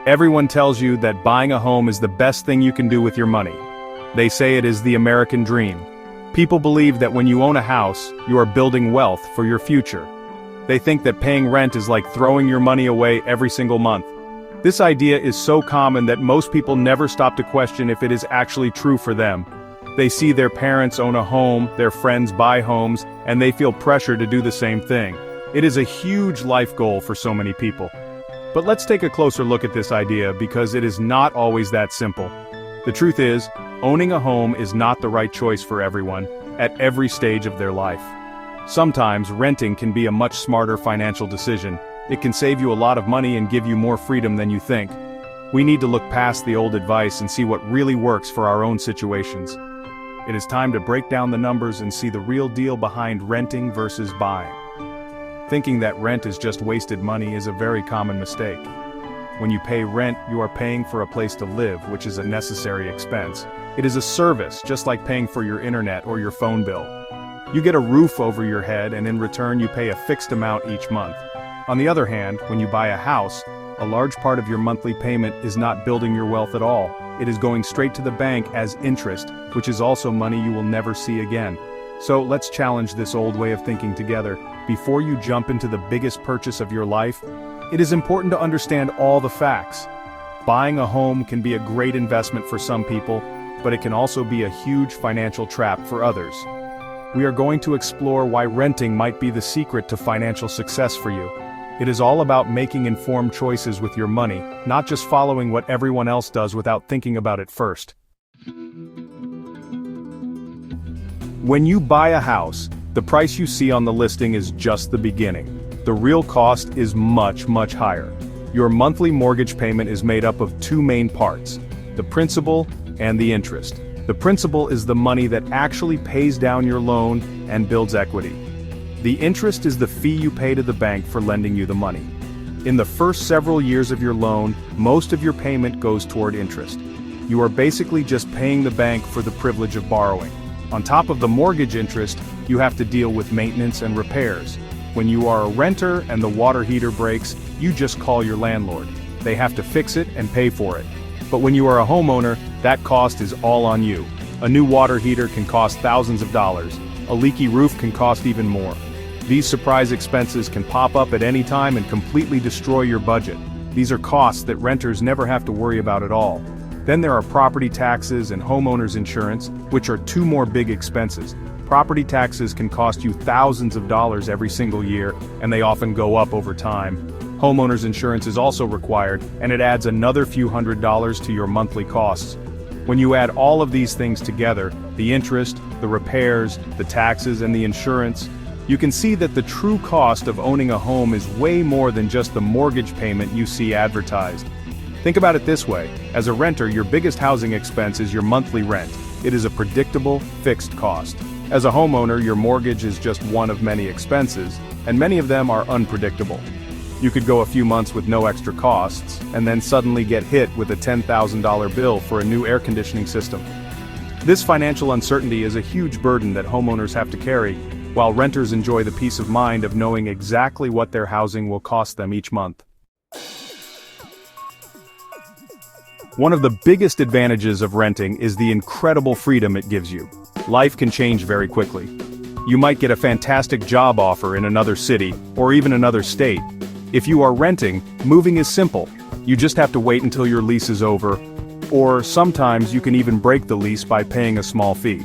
Everyone tells you that buying a home is the best thing you can do with your money. They say it is the American dream. People believe that when you own a house, you are building wealth for your future. They think that paying rent is like throwing your money away every single month. This idea is so common that most people never stop to question if it is actually true for them. They see their parents own a home, their friends buy homes, and they feel pressure to do the same thing. It is a huge life goal for so many people. But let's take a closer look at this idea because it is not always that simple. The truth is, owning a home is not the right choice for everyone, at every stage of their life. Sometimes renting can be a much smarter financial decision. It can save you a lot of money and give you more freedom than you think. We need to look past the old advice and see what really works for our own situations. It is time to break down the numbers and see the real deal behind renting versus buying. Thinking that rent is just wasted money is a very common mistake. When you pay rent, you are paying for a place to live, which is a necessary expense. It is a service, just like paying for your internet or your phone bill. You get a roof over your head and in return you pay a fixed amount each month. On the other hand, when you buy a house, a large part of your monthly payment is not building your wealth at all. It is going straight to the bank as interest, which is also money you will never see again. So let's challenge this old way of thinking together. Before you jump into the biggest purchase of your life, it is important to understand all the facts. Buying a home can be a great investment for some people, but it can also be a huge financial trap for others. We are going to explore why renting might be the secret to financial success for you. It is all about making informed choices with your money, not just following what everyone else does without thinking about it first. When you buy a house, the price you see on the listing is just the beginning. The real cost is much, much higher. Your monthly mortgage payment is made up of two main parts: the principal and the interest. The principal is the money that actually pays down your loan and builds equity. The interest is the fee you pay to the bank for lending you the money. In the first several years of your loan, most of your payment goes toward interest. You are basically just paying the bank for the privilege of borrowing. On top of the mortgage interest, you have to deal with maintenance and repairs. When you are a renter and the water heater breaks, you just call your landlord. They have to fix it and pay for it. But when you are a homeowner, that cost is all on you. A new water heater can cost thousands of dollars. A leaky roof can cost even more. These surprise expenses can pop up at any time and completely destroy your budget. These are costs that renters never have to worry about at all. Then there are property taxes and homeowners insurance, which are two more big expenses. Property taxes can cost you thousands of dollars every single year, and they often go up over time. Homeowners insurance is also required, and it adds another few $100s to your monthly costs. When you add all of these things together, the interest, the repairs, the taxes, and the insurance, you can see that the true cost of owning a home is way more than just the mortgage payment you see advertised. Think about it this way: as a renter, your biggest housing expense is your monthly rent. It is a predictable, fixed cost. As a homeowner, your mortgage is just one of many expenses, and many of them are unpredictable. You could go a few months with no extra costs, and then suddenly get hit with a $10,000 bill for a new air conditioning system. This financial uncertainty is a huge burden that homeowners have to carry, while renters enjoy the peace of mind of knowing exactly what their housing will cost them each month. One of the biggest advantages of renting is the incredible freedom it gives you. Life can change very quickly. You might get a fantastic job offer in another city, or even another state. If you are renting, moving is simple. You just have to wait until your lease is over, or sometimes you can even break the lease by paying a small fee.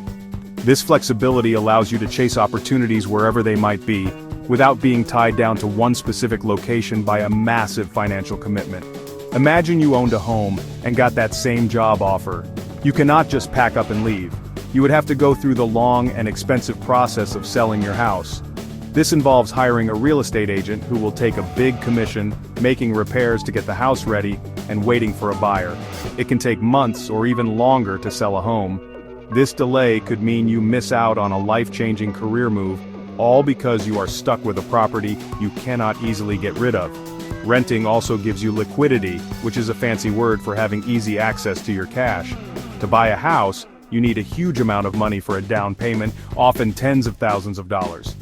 This flexibility allows you to chase opportunities wherever they might be, without being tied down to one specific location by a massive financial commitment. Imagine you owned a home and got that same job offer. You cannot just pack up and leave. You would have to go through the long and expensive process of selling your house. This involves hiring a real estate agent who will take a big commission, making repairs to get the house ready, and waiting for a buyer. It can take months or even longer to sell a home. This delay could mean you miss out on a life-changing career move, all because you are stuck with a property you cannot easily get rid of. Renting also gives you liquidity, which is a fancy word for having easy access to your cash. To buy a house, you need a huge amount of money for a down payment, often tens of thousands of dollars.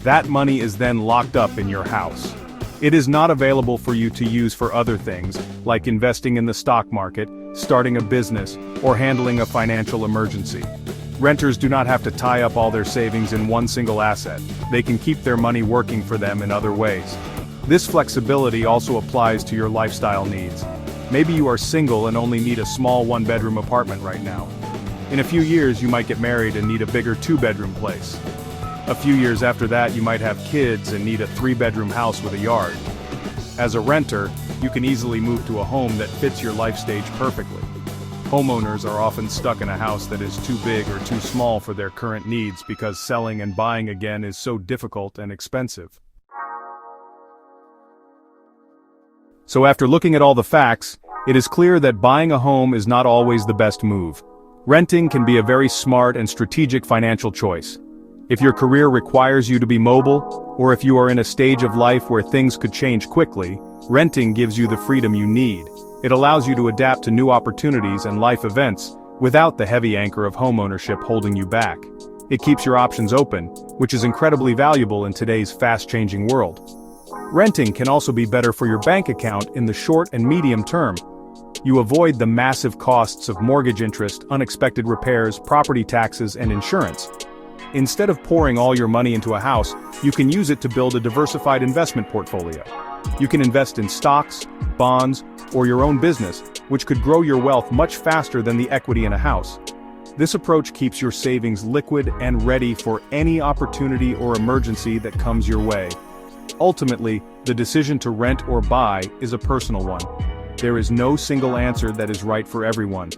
That money is then locked up in your house. It is not available for you to use for other things, like investing in the stock market, starting a business, or handling a financial emergency. Renters do not have to tie up all their savings in one single asset. They can keep their money working for them in other ways. This flexibility also applies to your lifestyle needs. Maybe you are single and only need a small one-bedroom apartment right now. In a few years you might get married and need a bigger two-bedroom place. A few years after that you might have kids and need a three-bedroom house with a yard. As a renter, you can easily move to a home that fits your life stage perfectly. Homeowners are often stuck in a house that is too big or too small for their current needs because selling and buying again is so difficult and expensive. So after looking at all the facts, it is clear that buying a home is not always the best move. Renting can be a very smart and strategic financial choice. If your career requires you to be mobile, or if you are in a stage of life where things could change quickly, renting gives you the freedom you need. It allows you to adapt to new opportunities and life events, without the heavy anchor of homeownership holding you back. It keeps your options open, which is incredibly valuable in today's fast-changing world. Renting can also be better for your bank account in the short and medium term. You avoid the massive costs of mortgage interest, unexpected repairs, property taxes, and insurance. Instead of pouring all your money into a house, you can use it to build a diversified investment portfolio. You can invest in stocks, bonds, or your own business, which could grow your wealth much faster than the equity in a house. This approach keeps your savings liquid and ready for any opportunity or emergency that comes your way. Ultimately, the decision to rent or buy is a personal one. There is no single answer that is right for everyone.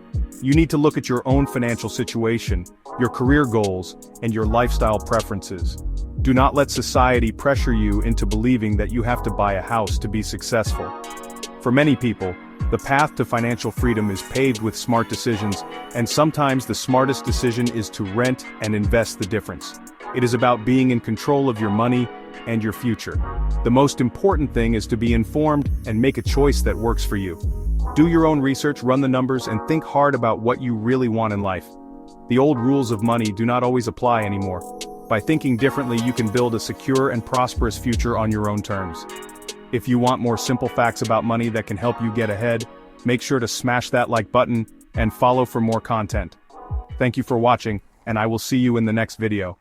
You need to look at your own financial situation, your career goals, and your lifestyle preferences. Do not let society pressure you into believing that you have to buy a house to be successful. For many people, the path to financial freedom is paved with smart decisions, and sometimes the smartest decision is to rent and invest the difference. It is about being in control of your money and your future. The most important thing is to be informed and make a choice that works for you. Do your own research, run the numbers, and think hard about what you really want in life. The old rules of money do not always apply anymore. By thinking differently, you can build a secure and prosperous future on your own terms. If you want more simple facts about money that can help you get ahead, make sure to smash that like button and follow for more content. Thank you for watching, and I will see you in the next video.